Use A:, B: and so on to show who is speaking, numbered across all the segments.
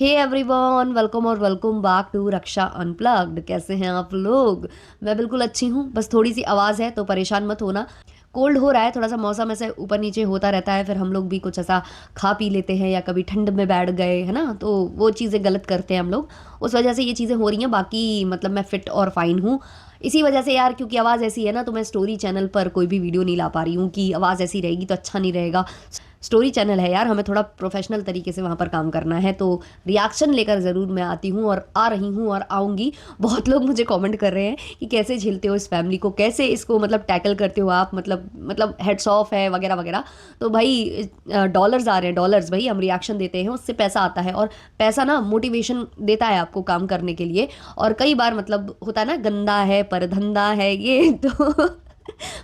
A: हे everyone, welcome और welcome back to Raksha unplugged. कैसे हैं आप लोग? मैं बिल्कुल अच्छी हूँ। बस थोड़ी सी आवाज़ है तो परेशान मत होना। कोल्ड हो रहा है, थोड़ा सा मौसम ऐसे ऊपर नीचे होता रहता है, फिर हम लोग भी कुछ ऐसा खा पी लेते हैं या कभी ठंड में बैठ गए, है ना, तो वो चीज़ें गलत करते हैं हम लोग। उस वजह से ये चीज़ें हो रही हैं। बाकी मतलब मैं फ़िट और फाइन हूँ। इसी वजह से यार, क्योंकि आवाज़ ऐसी है ना, तो मैं स्टोरी चैनल पर कोई भी वीडियो नहीं ला पा रही हूँ कि आवाज़ ऐसी रहेगी तो अच्छा नहीं रहेगा। स्टोरी चैनल है यार, हमें थोड़ा प्रोफेशनल तरीके से वहाँ पर काम करना है, तो रिएक्शन लेकर ज़रूर मैं आती हूँ और आ रही हूँ और आऊँगी। बहुत लोग मुझे कमेंट कर रहे हैं कि कैसे झेलते हो इस फैमिली को, कैसे इसको मतलब टैकल करते हो आप, मतलब हेड्स ऑफ है वगैरह वगैरह। तो भाई डॉलर्स आ रहे हैं, डॉलर्स भाई, हम रिएक्शन देते हैं, उससे पैसा आता है, और पैसा ना मोटिवेशन देता है आपको काम करने के लिए। और कई बार मतलब होता है ना, गंदा है पर धंधा है ये तो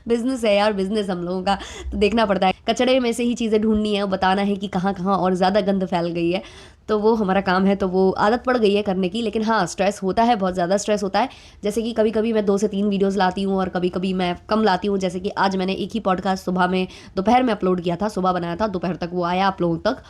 A: बिजनेस है यार, बिजनेस हम लोगों का। तो देखना पड़ता है, कचड़े में से ही चीज़ें ढूंढनी है, बताना है कि कहाँ कहाँ और ज़्यादा गंद फैल गई है। तो वो हमारा काम है, तो वो आदत पड़ गई है करने की। लेकिन हाँ, स्ट्रेस होता है, बहुत ज़्यादा स्ट्रेस होता है। जैसे कि कभी कभी मैं 2 से 3 वीडियोस लाती हूँ और कभी कभी मैं कम लाती हूँ। जैसे कि आज मैंने एक ही पॉडकास्ट सुबह में, दोपहर में अपलोड किया था, सुबह बनाया था, दोपहर तक वो आया आप लोगों तक।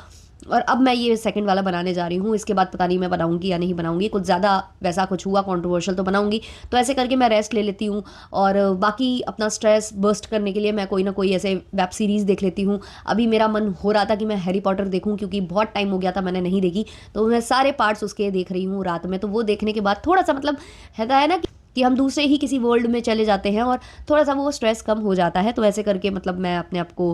A: और अब मैं ये सेकंड वाला बनाने जा रही हूँ। इसके बाद पता नहीं मैं बनाऊंगी या नहीं बनाऊंगी, कुछ ज़्यादा वैसा कुछ हुआ कंट्रोवर्शियल तो बनाऊंगी। तो ऐसे करके मैं रेस्ट ले लेती हूँ, और बाकी अपना स्ट्रेस बर्स्ट करने के लिए मैं कोई ना कोई ऐसे वेब सीरीज़ देख लेती हूँ। अभी मेरा मन हो रहा था कि मैं हैरी पॉटर देखूँ, क्योंकि बहुत टाइम हो गया था मैंने नहीं देखी। तो मैं सारे पार्ट्स उसके देख रही हूँ रात में। तो वो देखने के बाद थोड़ा सा मतलब है ना कि हम दूसरे ही किसी वर्ल्ड में चले जाते हैं, और थोड़ा सा वो स्ट्रेस कम हो जाता है। तो ऐसे करके मतलब मैं अपने आप को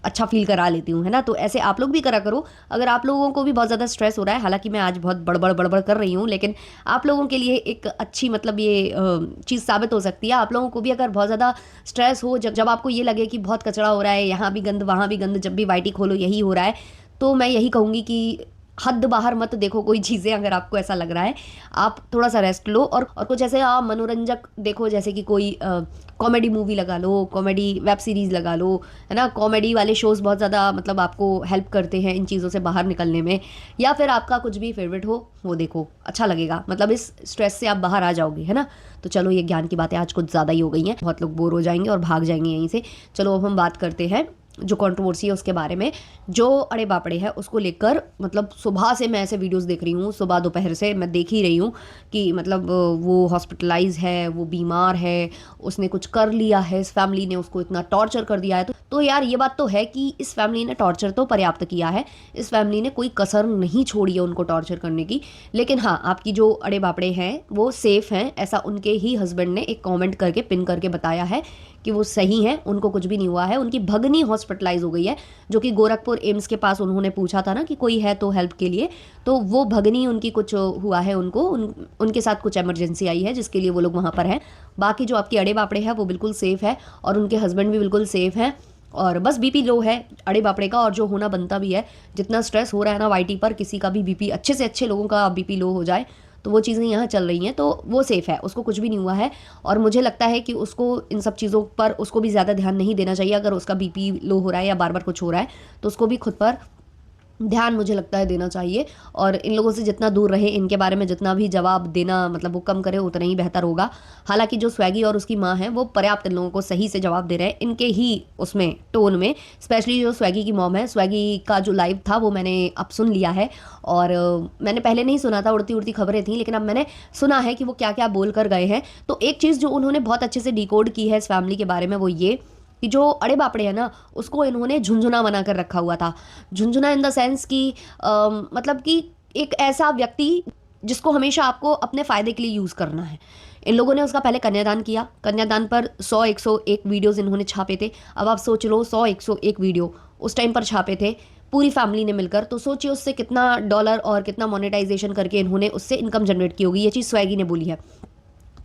A: अच्छा फील करा लेती हूँ, है ना। तो ऐसे आप लोग भी करा करो, अगर आप लोगों को भी बहुत ज़्यादा स्ट्रेस हो रहा है। हालांकि मैं आज बहुत बड़बड़ बड़बड़ कर रही हूँ, लेकिन आप लोगों के लिए एक अच्छी मतलब ये चीज़ साबित हो सकती है। आप लोगों को भी अगर बहुत ज़्यादा स्ट्रेस हो, जब जब आपको ये लगे कि बहुत कचरा हो रहा है, यहाँ भी गंद वहाँ भी गंद, जब भी वाईटी खोलो यही हो रहा है, तो मैं यही कहूँगी कि हद बाहर मत देखो कोई चीज़ें। अगर आपको ऐसा लग रहा है, आप थोड़ा सा रेस्ट लो, और कुछ ऐसे आप मनोरंजक देखो, जैसे कि कोई कॉमेडी मूवी लगा लो, कॉमेडी वेब सीरीज़ लगा लो, है ना। कॉमेडी वाले शोज़ बहुत ज़्यादा मतलब आपको हेल्प करते हैं इन चीज़ों से बाहर निकलने में। या फिर आपका कुछ भी फेवरेट हो वो देखो, अच्छा लगेगा, मतलब इस स्ट्रेस से आप बाहर आ जाओगे, है ना। तो चलो, ये ज्ञान की बातें आज कुछ ज़्यादा ही हो गई हैं, बहुत लोग बोर हो जाएंगे और भाग जाएंगे यहीं से। चलो अब हम बात करते हैं जो कंट्रोवर्सी है उसके बारे में। जो अड़े बापड़े है उसको लेकर मतलब सुबह से मैं ऐसे वीडियोस देख रही हूँ, सुबह दोपहर से मैं देख ही रही हूँ कि मतलब वो हॉस्पिटलाइज है, वो बीमार है, उसने कुछ कर लिया है, इस फैमिली ने उसको इतना टॉर्चर कर दिया है। तो यार, ये बात तो है कि इस फैमिली ने टॉर्चर तो पर्याप्त किया है, इस फैमिली ने कोई कसर नहीं छोड़ी है उनको टॉर्चर करने की। लेकिन हाँ, आपकी जो अड़े बापड़े हैं वो सेफ हैं, ऐसा उनके ही हस्बैंड ने एक कमेंट करके पिन करके बताया है कि वो सही हैं, उनको कुछ भी नहीं हुआ है। उनकी भगनी हॉस्पिटलाइज हो गई है, जो कि गोरखपुर एम्स के पास उन्होंने पूछा था ना कि कोई है तो हेल्प के लिए, तो वो भगनी उनकी कुछ हुआ है, उनको उनके साथ कुछ इमरजेंसी आई है जिसके लिए वो लोग वहाँ पर हैं। बाकी जो आपके अड़े बापड़े हैं वो बिल्कुल सेफ है, और उनके हस्बैंड भी बिल्कुल सेफ हैं। और बस बीपी लो है अड़े बापड़े का, और जो होना बनता भी है। जितना स्ट्रेस हो रहा है ना वाईटी पर, किसी का भी बीपी, अच्छे से अच्छे लोगों का बीपी लो हो जाए, तो वो चीज़ें यहाँ चल रही हैं, तो वो सेफ़ है, उसको कुछ भी नहीं हुआ है। और मुझे लगता है कि उसको इन सब चीज़ों पर उसको भी ज़्यादा ध्यान नहीं देना चाहिए। अगर उसका बीपी लो हो रहा है या बार बार कुछ हो रहा है, तो उसको भी खुद पर ध्यान मुझे लगता है देना चाहिए। और इन लोगों से जितना दूर रहे, इनके बारे में जितना भी जवाब देना मतलब वो कम करे, उतना ही बेहतर होगा। हालांकि जो स्वैगी और उसकी माँ है वो पर्याप्त इन लोगों को सही से जवाब दे रहे हैं, इनके ही उसमें टोन में। स्पेशली जो स्वैगी की मॉम है, स्वैगी का जो लाइव था वो मैंने अब सुन लिया है। और मैंने पहले नहीं सुना था, उड़ती उड़ती खबरें थी, लेकिन अब मैंने सुना है कि वो क्या क्या बोल कर गए हैं। तो एक चीज़ जो उन्होंने बहुत अच्छे से डिकोड की है इस फैमिली के बारे में, वो ये कि जो अड़े बापड़े हैं ना, उसको इन्होंने झुंझुना बना कर रखा हुआ था। झुंझुना इन द सेंस कि मतलब कि एक ऐसा व्यक्ति जिसको हमेशा आपको अपने फ़ायदे के लिए यूज़ करना है। इन लोगों ने उसका पहले कन्यादान किया, कन्यादान पर 100-101 वीडियोज़ इन्होंने छापे थे। अब आप सोच लो, 100-101 वीडियो उस टाइम पर छापे थे पूरी फैमिली ने मिलकर। तो सोचिए उससे कितना डॉलर और कितना मोनेटाइजेशन करके इन्होंने उससे इनकम जनरेट की होगी। ये चीज़ स्वैगी ने बोली है।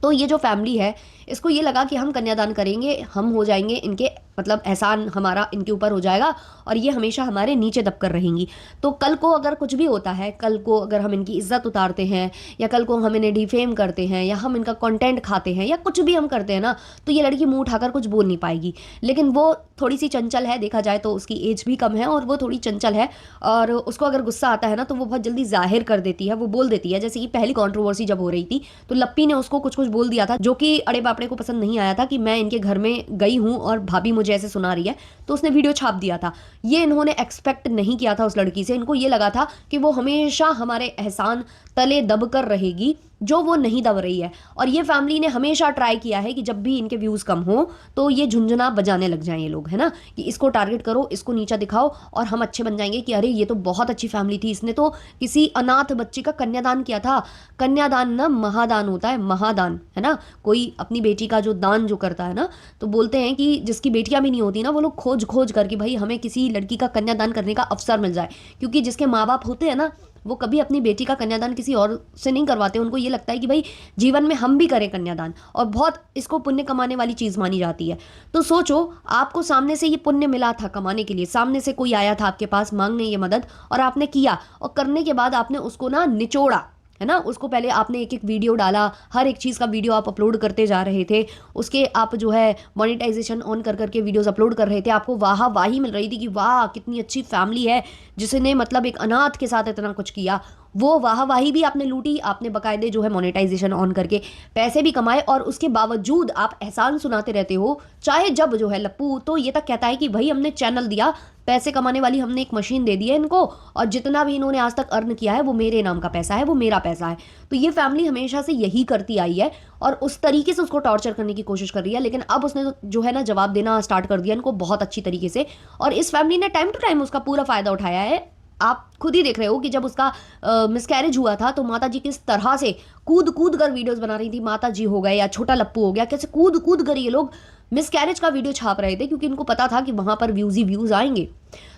A: तो ये जो फैमिली है, इसको ये लगा कि हम कन्यादान करेंगे, हम हो जाएंगे इनके मतलब एहसान हमारा इनके ऊपर हो जाएगा, और ये हमेशा हमारे नीचे दबकर रहेंगी। तो कल को अगर कुछ भी होता है, कल को अगर हम इनकी इज्जत उतारते हैं, या कल को हम इन्हें डिफेम करते हैं, या हम इनका कंटेंट खाते हैं, या कुछ भी हम करते हैं ना, तो ये लड़की मुंह उठाकर कुछ बोल नहीं पाएगी। लेकिन वो थोड़ी सी चंचल है, देखा जाए तो उसकी एज भी कम है और वो थोड़ी चंचल है, और उसको अगर गुस्सा आता है ना, तो वो बहुत जल्दी जाहिर कर देती है, वो बोल देती है। जैसे कि पहली कंट्रोवर्सी जब हो रही थी, तो लप्पी ने उसको कुछ कुछ बोल दिया था जो कि अड़े बापड़े को पसंद नहीं आया था कि मैं इनके घर में गई हूँ और भाभी मुझे ऐसे सुना रही है, तो उसने वीडियो छाप दिया था। ये इन्होंने एक्सपेक्ट नहीं किया था उस लड़की से। इनको ये लगा था कि वो हमेशा हमारे एहसान तले दब कर रहेगी, जो वो नहीं दब रही है। और ये फैमिली ने हमेशा ट्राई किया है कि जब भी इनके व्यूज कम हो तो ये झुंझुना बजाने लग जाएं ये लोग, है ना, कि इसको टारगेट करो, इसको नीचा दिखाओ और हम अच्छे बन जाएंगे कि अरे ये तो बहुत अच्छी फैमिली थी, इसने तो किसी अनाथ बच्चे का कन्यादान किया था। कन्यादान ना महादान होता है, महादान, है ना। कोई अपनी बेटी का जो दान जो करता है ना, तो बोलते हैं कि जिसकी बेटियां भी नहीं होती ना, वो लोग खोज खोज करके भाई हमें किसी लड़की का कन्यादान करने का अवसर मिल जाए, क्योंकि जिसके माँ बाप होते हैं ना, वो कभी अपनी बेटी का कन्यादान किसी और से नहीं करवाते। उनको ये लगता है कि भाई जीवन में हम भी करें कन्यादान, और बहुत इसको पुण्य कमाने वाली चीज़ मानी जाती है। तो सोचो, आपको सामने से ये पुण्य मिला था कमाने के लिए, सामने से कोई आया था आपके पास मांगने ये मदद, और आपने किया, और करने के बाद आपने उसको ना निचोड़ा, है ना। उसको पहले आपने एक एक वीडियो डाला, हर एक चीज़ का वीडियो आप अपलोड करते जा रहे थे, उसके आप जो है मोनेटाइजेशन ऑन कर करके वीडियोस अपलोड कर रहे थे। आपको वाह वाही मिल रही थी कि वाह कितनी अच्छी फैमिली है जिसने मतलब एक अनाथ के साथ इतना कुछ किया। वो वाह वाही भी आपने लूटी, आपने बकायदे जो है मोनेटाइजेशन ऑन करके पैसे भी कमाए, और उसके बावजूद आप एहसान सुनाते रहते हो। चाहे जब जो है लप्पू तो ये तक कहता है कि भाई हमने चैनल दिया, पैसे कमाने वाली हमने एक मशीन दे दी है इनको, और जितना भी इन्होंने आज तक अर्न किया है वो मेरे नाम का पैसा है, वो मेरा पैसा है। तो ये फैमिली हमेशा से यही करती आई है और उस तरीके से उसको टॉर्चर करने की कोशिश कर रही है। लेकिन अब उसने जो है ना जवाब देना स्टार्ट कर दिया इनको बहुत अच्छी तरीके से, और इस फैमिली ने टाइम टू टाइम उसका पूरा फायदा उठाया है। आप खुद ही देख रहे हो कि जब उसका मिसकैरेज हुआ था तो माता जी किस तरह से कूद कूद कर वीडियोस बना रही थी। माता जी हो गए या छोटा लप्पू हो गया, कैसे कूद कूद कर ये लोग मिसकैरेज का वीडियो छाप रहे थे, क्योंकि इनको पता था कि वहां पर व्यूज ही व्यूज आएंगे।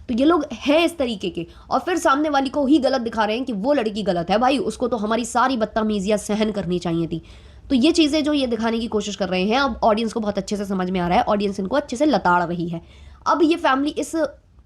A: तो ये लोग हैं इस तरीके के, और फिर सामने वाली को ही गलत दिखा रहे हैं कि वो लड़की गलत है, भाई उसको तो हमारी सारी बदतमीजियां सहन करनी चाहिए थी। तो ये चीज़ें जो ये दिखाने की कोशिश कर रहे हैं, अब ऑडियंस को बहुत अच्छे से समझ में आ रहा है, ऑडियंस इनको अच्छे से लताड़ रही है। अब ये फैमिली इस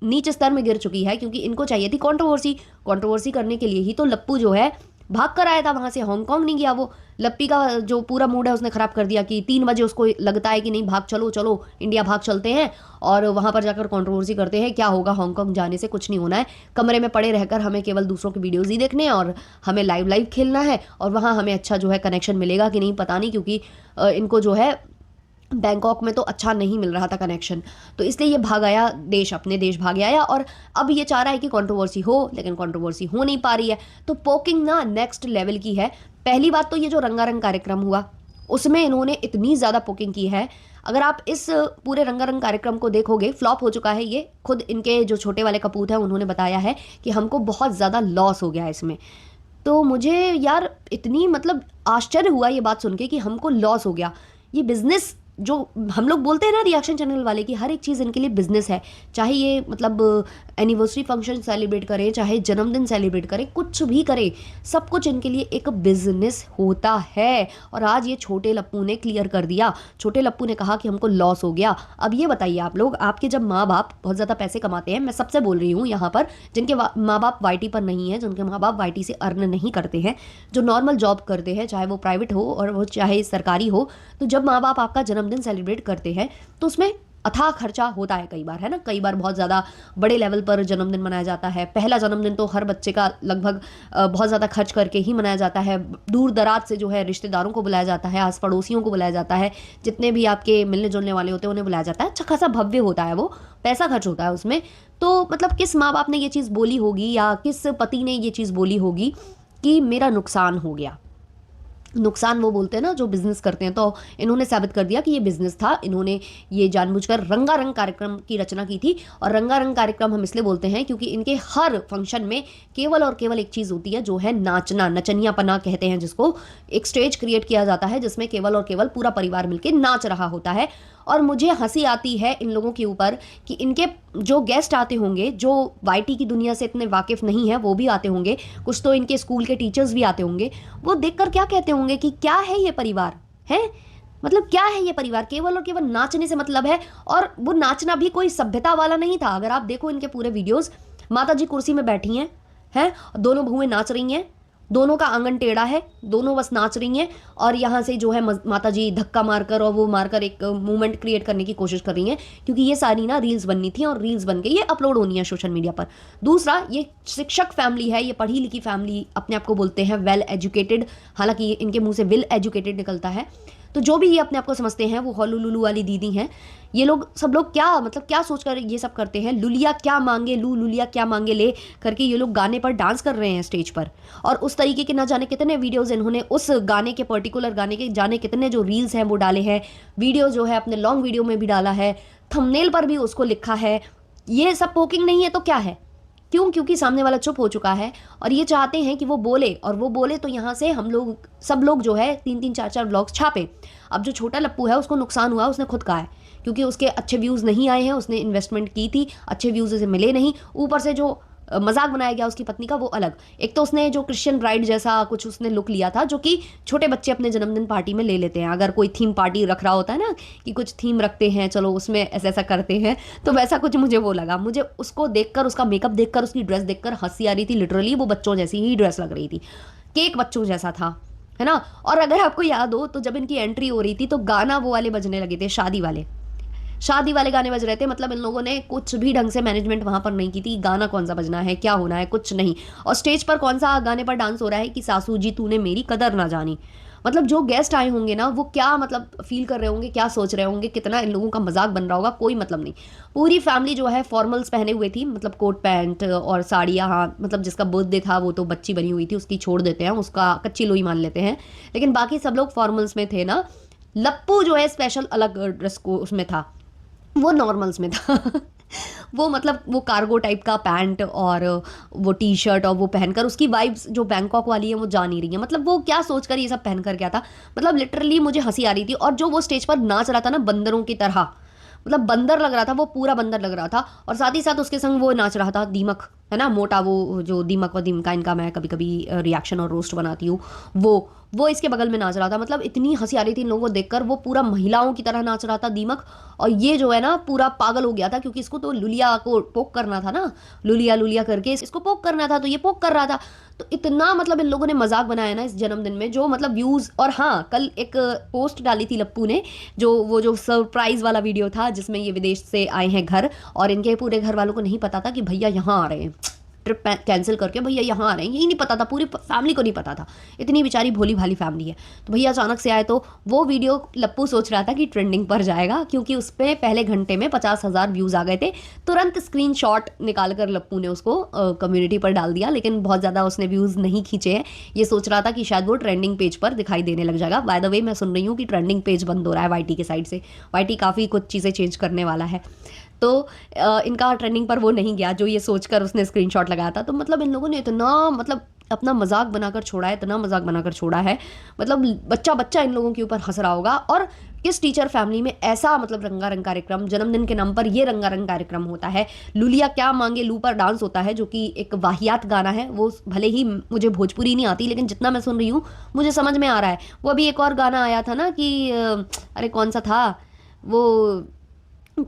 A: नीच स्तर में गिर चुकी है क्योंकि इनको चाहिए थी कंट्रोवर्सी। कंट्रोवर्सी करने के लिए ही तो लप्पू जो है भाग कर आया था वहाँ से, हांगकांग नहीं गया वो। लप्पी का जो पूरा मूड है उसने ख़राब कर दिया कि 3 बजे उसको लगता है कि नहीं भाग चलो चलो इंडिया भाग चलते हैं, और वहाँ पर जाकर कंट्रोवर्सी करते हैं। क्या होगा हांगकांग जाने से, कुछ नहीं होना है, कमरे में पड़े रहकर हमें केवल दूसरों के वीडियोज़ ही देखने हैं और हमें लाइव खेलना है, और वहाँ हमें अच्छा जो है कनेक्शन मिलेगा कि नहीं पता नहीं, क्योंकि इनको जो है बैंकॉक में तो अच्छा नहीं मिल रहा था कनेक्शन। तो इसलिए ये भाग आया देश, अपने देश भाग आया, और अब ये चाह रहा है कि कंट्रोवर्सी हो, लेकिन कंट्रोवर्सी हो नहीं पा रही है। तो पोकिंग ना नेक्स्ट लेवल की है। पहली बात तो ये जो रंगारंग कार्यक्रम हुआ उसमें इन्होंने इतनी ज़्यादा पोकिंग की है। अगर आप इस पूरे रंगारंग कार्यक्रम को देखोगे, फ्लॉप हो चुका है ये। खुद इनके जो छोटे वाले कपूत हैं उन्होंने बताया है कि हमको बहुत ज़्यादा लॉस हो गया है इसमें। तो मुझे यार इतनी मतलब आश्चर्य हुआ ये बात सुन के कि हमको लॉस हो गया। ये बिजनेस जो हम लोग बोलते हैं ना रिएक्शन चैनल वाले की, हर एक चीज़ इनके लिए बिजनेस है। चाहे ये मतलब एनिवर्सरी फंक्शन सेलिब्रेट करें, चाहे जन्मदिन सेलिब्रेट करें, कुछ भी करें, सब कुछ इनके लिए एक बिजनेस होता है। और आज ये छोटे लप्पू ने क्लियर कर दिया। छोटे लप्पू ने कहा कि हमको लॉस हो गया। अब ये बताइए आप लोग, आपके जब माँ बाप बहुत ज़्यादा पैसे कमाते हैं, मैं सबसे बोल रही हूँ यहाँ पर जिनके माँ बाप वाईटी पर नहीं है, जिनके माँ बाप वाईटी से अर्न नहीं करते हैं, जो नॉर्मल जॉब करते हैं, चाहे वो प्राइवेट हो और वो चाहे सरकारी हो, तो जब माँ बाप आपका जन्मदिन सेलिब्रेट करते हैं तो उसमें अथाह खर्चा होता है कई बार, है ना। कई बार बहुत ज़्यादा बड़े लेवल पर जन्मदिन मनाया जाता है। पहला जन्मदिन तो हर बच्चे का लगभग बहुत ज़्यादा खर्च करके ही मनाया जाता है। दूर दराज से जो है रिश्तेदारों को बुलाया जाता है, आस पड़ोसियों को बुलाया जाता है, जितने भी आपके मिलने जुलने वाले होते हैं उन्हें बुलाया जाता है। अच्छा खासा भव्य होता है, वो पैसा खर्च होता है उसमें। तो मतलब किस माँ बाप ने ये चीज़ बोली होगी या किस पति ने ये चीज़ बोली होगी कि मेरा नुकसान हो गया। नुकसान वो बोलते हैं ना जो बिजनेस करते हैं, तो इन्होंने साबित कर दिया कि ये बिजनेस था। इन्होंने ये जानबूझकर रंगारंग कार्यक्रम की रचना की थी। और रंगारंग कार्यक्रम हम इसलिए बोलते हैं क्योंकि इनके हर फंक्शन में केवल और केवल एक चीज़ होती है, जो है नाचना, नचनियापना कहते हैं जिसको। एक स्टेज क्रिएट किया जाता है जिसमें केवल और केवल पूरा परिवार मिलकर नाच रहा होता है। और मुझे हंसी आती है इन लोगों के ऊपर कि इनके जो गेस्ट आते होंगे, जो वाईटी की दुनिया से इतने वाकिफ़ नहीं है, वो भी आते होंगे, कुछ तो इनके स्कूल के टीचर्स भी आते होंगे। वो देखकर क्या कहते होंगे कि क्या है ये परिवार, है मतलब क्या है ये परिवार, केवल और केवल नाचने से मतलब है। और वो नाचना भी कोई सभ्यता वाला नहीं था। अगर आप देखो इनके पूरे वीडियोस, माता जी कुर्सी में बैठी हैं, दोनों बहुएं नाच रही हैं, दोनों का आंगन टेढ़ा है, दोनों बस नाच रही हैं और यहाँ से जो है माता जी धक्का मारकर और वो मारकर एक मूवमेंट क्रिएट करने की कोशिश कर रही हैं, क्योंकि ये सारी ना रील्स बननी थी और रील्स बन के ये अपलोड होनी है सोशल मीडिया पर। दूसरा, ये शिक्षक फैमिली है, ये पढ़ी लिखी फैमिली अपने आप को बोलते हैं वेल एजुकेटेड, हालांकि इनके मुंह से विल एजुकेटेड निकलता है। तो जो भी ये अपने आप को समझते हैं वो हॉलू लुलू वाली दीदी हैं। ये लोग सब लोग क्या मतलब क्या सोचकर ये सब करते हैं, लुलिया क्या मांगे लू, लुलिया क्या मांगे ले करके ये लोग गाने पर डांस कर रहे हैं स्टेज पर। और उस तरीके के ना जाने कितने वीडियोस इन्होंने उस गाने के, पर्टिकुलर गाने के जाने कितने जो रील्स हैं वो डाले हैं, वीडियो जो है अपने लॉन्ग वीडियो में भी डाला है, थंबनेल पर भी उसको लिखा है। ये सब पोकिंग नहीं है तो क्या है? क्यों? क्योंकि सामने वाला चुप हो चुका है और ये चाहते हैं कि वो बोले, और वो बोले तो यहाँ से हम लोग सब लोग जो है 3-3 4-4 व्लॉग्स छापे। अब जो छोटा लप्पू है उसको नुकसान हुआ, उसने खुद कहा है, क्योंकि उसके अच्छे व्यूज़ नहीं आए हैं, उसने इन्वेस्टमेंट की थी, अच्छे व्यूज़ उसे मिले नहीं, ऊपर से जो मजाक बनाया गया उसकी पत्नी का वो अलग। एक तो उसने जो क्रिश्चियन ब्राइड जैसा कुछ उसने लुक लिया था, जो कि छोटे बच्चे अपने जन्मदिन पार्टी में ले लेते हैं। अगर कोई थीम पार्टी रख रहा होता है ना कि कुछ थीम रखते हैं, चलो उसमें ऐसा ऐसा करते हैं, तो वैसा कुछ मुझे वो लगा। मुझे उसको देखकर, उसका मेकअप देखकर, उसकी ड्रेस देखकर हंसी आ रही थी। लिटरली वो बच्चों जैसी ही ड्रेस लग रही थी, केक बच्चों जैसा था, है ना। और अगर आपको याद हो तो जब इनकी एंट्री हो रही थी तो गाना वो वाले बजने लगे थे, शादी वाले गाने बज रहे थे। मतलब इन लोगों ने कुछ भी ढंग से मैनेजमेंट वहां पर नहीं की थी, गाना कौन सा बजना है, क्या होना है, कुछ नहीं। और स्टेज पर कौन सा गाने पर डांस हो रहा है कि सासू जी तूने मेरी कदर ना जानी। मतलब जो गेस्ट आए होंगे ना वो क्या मतलब फील कर रहे होंगे, क्या सोच रहे होंगे, कितना इन लोगों का मजाक बन रहा होगा, कोई मतलब नहीं। पूरी फैमिली जो है फॉर्मल्स पहने हुए थी, मतलब कोट पैंट और साड़ियाँ। हाँ मतलब जिसका बर्थडे था वो तो बच्ची बनी हुई थी, उसकी छोड़ देते हैं, उसका कच्ची लोई मान लेते हैं, लेकिन बाकी सब लोग फॉर्मल्स में थे ना। लप्पू जो है स्पेशल अलग ड्रेस को उसमें था, वो नॉर्मल्स में था वो मतलब वो कार्गो टाइप का पैंट और वो टी शर्ट और वो पहनकर, उसकी वाइब्स जो बैंकॉक वाली है वो जा नहीं रही है। मतलब वो क्या सोचकर ये सब पहनकर गया था, मतलब लिटरली मुझे हंसी आ रही थी। और जो वो स्टेज पर नाच रहा था ना बंदरों की तरह, मतलब बंदर लग रहा था वो, पूरा बंदर लग रहा था। और साथ ही साथ उसके संग वो नाच रहा था दीमक, है ना, मोटा, वो जो दीमक व दीमका इनका मैं कभी कभी रिएक्शन और रोस्ट बनाती हूँ, वो इसके बगल में नाच रहा था। मतलब इतनी हंसी आ रही थी इन लोगों को देखकर। वो पूरा महिलाओं की तरह नाच रहा था दीमक, और ये जो है ना पूरा पागल हो गया था, क्योंकि इसको तो लुलिया को पोक करना था ना, लुलिया लुलिया करके इसको पोक करना था, तो ये पोक कर रहा था। तो इतना मतलब इन लोगों ने मजाक बनाया ना इस जन्मदिन में, जो मतलब व्यूज। और हाँ, कल एक पोस्ट डाली थी लप्पू ने, जो सरप्राइज वाला वीडियो था जिसमें ये विदेश से आए हैं घर, और इनके पूरे घर वालों को नहीं पता था कि भैया यहाँ आ रहे हैं, ट्रिप कैंसिल करके भैया यहाँ आ रहे हैं, यही नहीं पता था, पूरी फैमिली को नहीं पता था। इतनी बेचारी भोली भाली फैमिली है। तो भैया अचानक से आए, तो वो वीडियो लप्पू सोच रहा था कि ट्रेंडिंग पर जाएगा, क्योंकि उस पर पहले घंटे में 50,000 व्यूज़ आ गए थे। तुरंत स्क्रीनशॉट निकाल कर लप्पू ने उसको कम्युनिटी पर डाल दिया, लेकिन बहुत ज़्यादा उसने व्यूज़ नहीं खींचे हैं। ये सोच रहा था कि शायद वो ट्रेंडिंग पेज पर दिखाई देने लग जाएगा। बाय द वे मैं सुन रही हूँ कि ट्रेंडिंग पेज बंद हो रहा है वाईटी के साइड से। वाईटी काफ़ी कुछ चीज़ें चेंज करने वाला है, तो इनका ट्रेंडिंग पर वो नहीं गया जो ये सोचकर उसने स्क्रीनशॉट लगाया था। तो मतलब इन लोगों ने इतना मतलब अपना मजाक बनाकर छोड़ा है, इतना मजाक बनाकर छोड़ा है, मतलब बच्चा बच्चा इन लोगों के ऊपर हंस रहा होगा। और किस टीचर फैमिली में ऐसा मतलब रंगारंग कार्यक्रम, जन्मदिन के नाम पर ये रंगारंग कार्यक्रम होता है। लुलिया क्या मांगे लू पर डांस होता है, जो कि एक वाहियात गाना है। वो भले ही मुझे भोजपुरी नहीं आती, लेकिन जितना मैं सुन रही हूँ मुझे समझ में आ रहा है। वो अभी एक और गाना आया था ना कि अरे कौन सा था वो,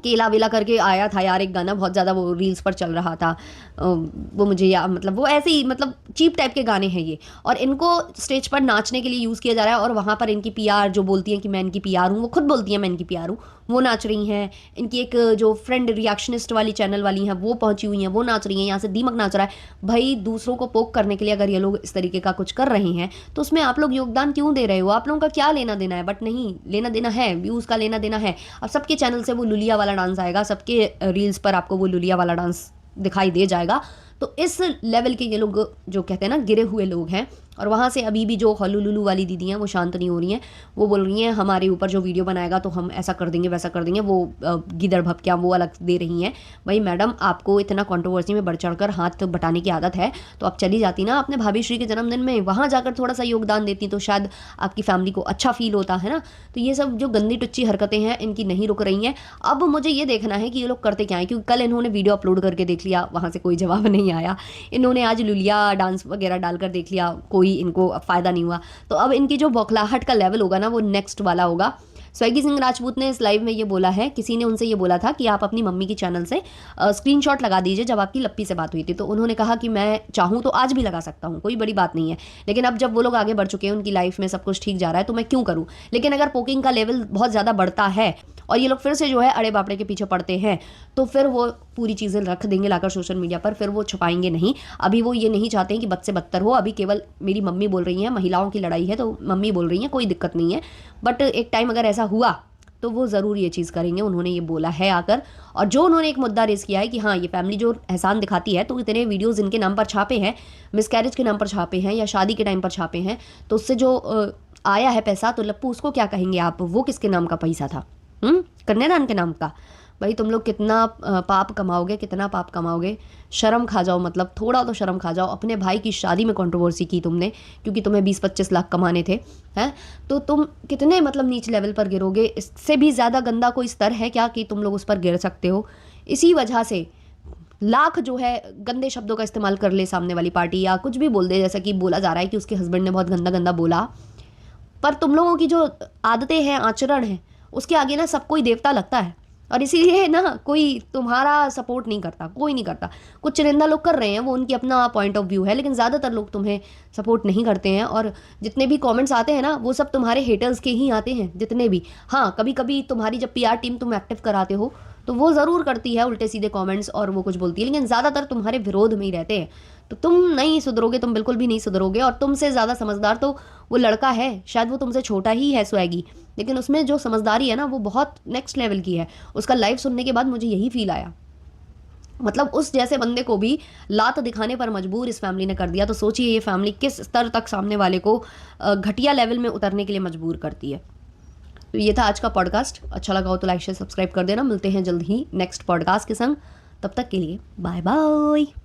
A: केला वेला करके आया था यार एक गाना, बहुत ज़्यादा वो रील्स पर चल रहा था। वो मुझे या मतलब वो ऐसे ही मतलब चीप टाइप के गाने हैं ये, और इनको स्टेज पर नाचने के लिए यूज़ किया जा रहा है। और वहाँ पर इनकी पीआर जो बोलती हैं कि मैं इनकी पीआर हूँ, वो खुद बोलती हैं मैं इनकी पीआर हूँ, वो नाच रही हैं। इनकी एक जो फ्रेंड रिएक्शनिस्ट वाली चैनल वाली हैं वो पहुँची हुई हैं, वो नाच रही हैं। यहाँ से दीमक नाच रहा है। भाई दूसरों को पोक करने के लिए अगर ये लोग इस तरीके का कुछ कर रहे हैं तो उसमें आप लोग योगदान क्यों दे रहे हो? आप लोगों का क्या लेना देना है? बट नहीं, लेना देना है, व्यूज़ का लेना देना है। अब सबके चैनल से वो लुलिया वाला डांस आएगा, सबके रील्स पर आपको वो लुलिया वाला डांस दिखाई दे जाएगा। तो इस लेवल के ये लोग जो कहते हैं ना गिरे हुए लोग हैं। और वहाँ से अभी भी जो हलुलुलु वाली दीदी हैं वो शांत नहीं हो रही हैं। वो बोल रही हैं हमारे ऊपर जो वीडियो बनाएगा तो हम ऐसा कर देंगे वैसा कर देंगे। वो गिदड़ भपकियाँ वो अलग दे रही हैं। भाई मैडम, आपको इतना कंट्रोवर्सी में बढ़ चढ़ कर हाथ बटाने की आदत है तो आप चली जाती ना अपने भाभी श्री के जन्मदिन में, वहाँ जाकर थोड़ा सा योगदान देती तो शायद आपकी फैमिली को अच्छा फील होता है ना। तो ये सब जो गंदी टुच्ची हरकतें हैं इनकी नहीं रुक रही हैं। अब मुझे ये देखना है कि ये लोग करते क्या हैं, क्योंकि कल इन्होंने वीडियो अपलोड करके देख लिया, वहाँ से कोई जवाब नहीं आया। इन्होंने आज लुलिया डांस वगैरह डालकर देख लिया, कोई इनको फ़ायदा नहीं हुआ। तो अब इनकी जो बौखलाहट का लेवल होगा ना वो नेक्स्ट वाला होगा। स्वैगी सिंह राजपूत ने इस लाइव में ये बोला है, किसी ने उनसे ये बोला था कि आप अपनी मम्मी की चैनल से स्क्रीनशॉट लगा दीजिए जब आपकी लप्पी से बात हुई थी। तो उन्होंने कहा कि मैं चाहूँ तो आज भी लगा सकता हूँ, कोई बड़ी बात नहीं है, लेकिन अब जब वो लोग आगे बढ़ चुके हैं, उनकी लाइफ में सब कुछ ठीक जा रहा है, तो मैं क्यों करूँ। लेकिन अगर पोकिंग का लेवल बहुत ज़्यादा बढ़ता है और ये लोग फिर से जो है अड़े बापड़े के पीछे पड़ते हैं, तो फिर वो पूरी चीज़ें रख देंगे लाकर सोशल मीडिया पर, फिर वो छुपाएंगे नहीं। अभी वो ये नहीं चाहते हैं कि बद से बदतर हो, अभी केवल मेरी मम्मी बोल रही हैं, महिलाओं की लड़ाई है तो मम्मी बोल रही हैं, कोई दिक्कत नहीं है। बट एक टाइम अगर ऐसा हुआ तो वो ज़रूर ये चीज़ करेंगे, उन्होंने ये बोला है आकर। और जो उन्होंने एक मुद्दा रेज़ किया है कि हाँ, ये फैमिली जो एहसान दिखाती है, तो इतने वीडियोज़ इनके नाम पर छापे हैं, मिसकैरेज के नाम पर छापे हैं या शादी के टाइम पर छापे हैं, तो उससे जो आया है पैसा, तो लप्पू उसको क्या कहेंगे आप, वो किसके नाम का पैसा था? कन्यादान के नाम का। भाई तुम लोग कितना पाप कमाओगे, कितना पाप कमाओगे, शर्म खा जाओ, मतलब थोड़ा तो शर्म खा जाओ। अपने भाई की शादी में कंट्रोवर्सी की तुमने, क्योंकि तुम्हें 20-25 लाख कमाने थे, हैं, तो तुम कितने मतलब नीच लेवल पर गिरोगे। इससे भी ज़्यादा गंदा कोई स्तर है क्या कि तुम लोग उस पर गिर सकते हो। इसी वजह से लाख जो है गंदे शब्दों का इस्तेमाल कर ले सामने वाली पार्टी, या कुछ भी बोल दे, जैसा कि बोला जा रहा है कि उसके हस्बैंड ने बहुत गंदा गंदा बोला, पर तुम लोगों की जो आदतें हैं, आचरण है, उसके आगे ना सब कोई देवता लगता है। और इसीलिए ना कोई तुम्हारा सपोर्ट नहीं करता, कोई नहीं करता। कुछ चुनिंदा लोग कर रहे हैं, वो उनकी अपना पॉइंट ऑफ व्यू है, लेकिन ज़्यादातर लोग तुम्हें सपोर्ट नहीं करते हैं। और जितने भी कमेंट्स आते हैं ना, वो सब तुम्हारे हेटर्स के ही आते हैं, जितने भी। हाँ, कभी कभी तुम्हारी जब पीआर टीम तुम एक्टिव कराते हो तो वो ज़रूर करती है उल्टे सीधे कमेंट्स और वो कुछ बोलती है, लेकिन ज़्यादातर तुम्हारे विरोध में ही रहते हैं। तो तुम नहीं सुधरोगे, तुम बिल्कुल भी नहीं सुधरोगे। और तुमसे ज़्यादा समझदार तो वो लड़का है, शायद वो तुमसे छोटा ही है स्वैगी, लेकिन उसमें जो समझदारी है ना, वो बहुत नेक्स्ट लेवल की है। उसका लाइव सुनने के बाद मुझे यही फील आया, मतलब उस जैसे बंदे को भी लात दिखाने पर मजबूर इस फैमिली ने कर दिया। तो सोचिए ये फैमिली किस स्तर तक सामने वाले को घटिया लेवल में उतरने के लिए मजबूर करती है। तो ये था आज का पॉडकास्ट। अच्छा लगा हो तो लाइक शेयर सब्सक्राइब कर देना। मिलते हैं जल्द ही नेक्स्ट पॉडकास्ट के संग, तब तक के लिए बाय बाय।